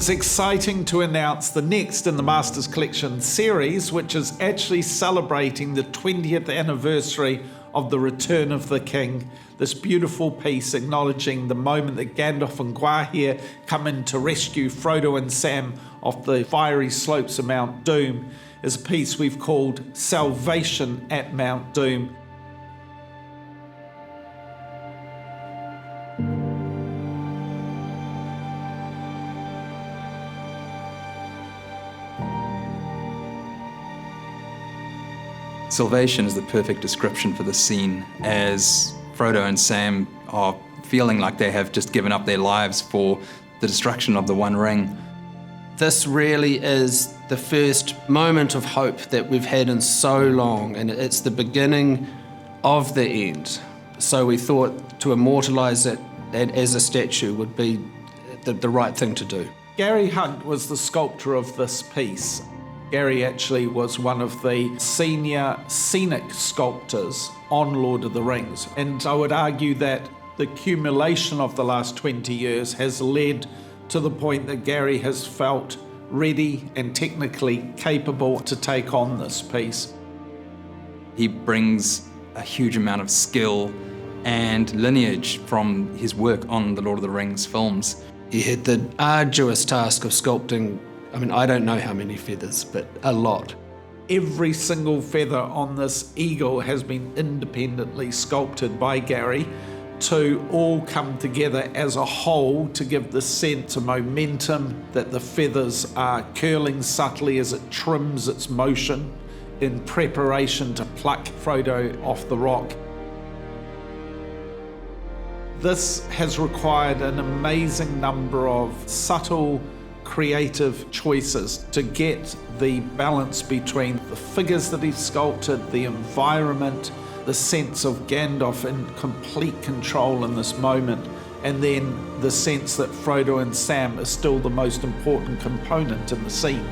it's exciting to announce the next in the Masters Collection series, which is actually celebrating the 20th anniversary of the Return of the King. This beautiful piece acknowledging the moment that Gandalf and Gwaihir come in to rescue Frodo and Sam off the fiery slopes of Mount Doom is a piece we've called Salvation at Mount Doom. Salvation is the perfect description for the scene, as Frodo and Sam are feeling like they have just given up their lives for the destruction of the One Ring. This really is the first moment of hope that we've had in so long, and it's the beginning of the end. So we thought to immortalise it as a statue would be the right thing to do. Gary Hunt was the sculptor of this piece. Gary actually was one of the senior scenic sculptors on Lord of the Rings, and I would argue that the accumulation of the last 20 years has led to the point that Gary has felt ready and technically capable to take on this piece. He brings a huge amount of skill and lineage from his work on the Lord of the Rings films. He had the arduous task of sculpting, I don't know how many feathers, but a lot. Every single feather on this eagle has been independently sculpted by Gary to all come together as a whole to give the sense of momentum, that the feathers are curling subtly as it trims its motion in preparation to pluck Frodo off the rock. This has required an amazing number of subtle creative choices to get the balance between the figures that he's sculpted, the environment, the sense of Gandalf in complete control in this moment, and then the sense that Frodo and Sam are still the most important component in the scene.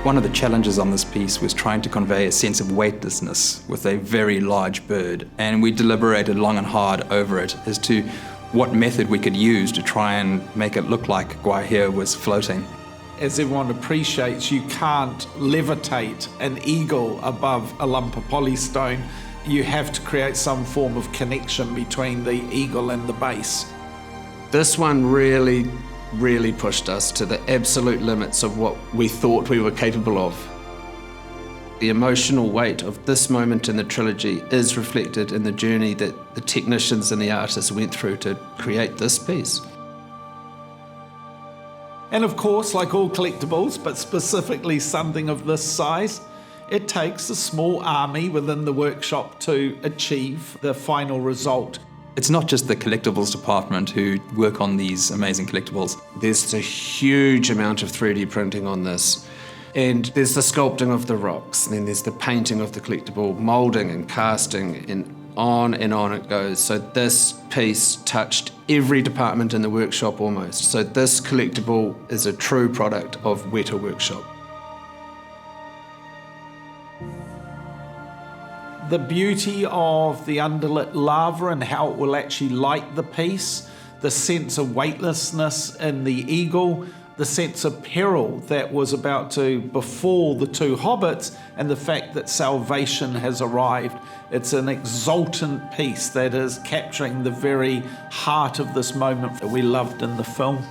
One of the challenges on this piece was trying to convey a sense of weightlessness with a very large bird, and we deliberated long and hard over it as to what method we could use to try and make it look like Gwaihir was floating. As everyone appreciates, you can't levitate an eagle above a lump of polystone. You have to create some form of connection between the eagle and the base. This one really pushed us to the absolute limits of what we thought we were capable of. The emotional weight of this moment in the trilogy is reflected in the journey that the technicians and the artists went through to create this piece. And of course, like all collectibles, but specifically something of this size, it takes a small army within the workshop to achieve the final result. It's not just the collectibles department who work on these amazing collectibles. There's a huge amount of 3D printing on this. And there's the sculpting of the rocks, and then there's the painting of the collectible, moulding and casting, and on it goes. So this piece touched every department in the workshop almost. So this collectible is a true product of Wētā Workshop. The beauty of the underlit lava and how it will actually light the piece, the sense of weightlessness in the eagle, the sense of peril that was about to befall the two hobbits, and the fact that salvation has arrived. It's an exultant piece that is capturing the very heart of this moment that we loved in the film.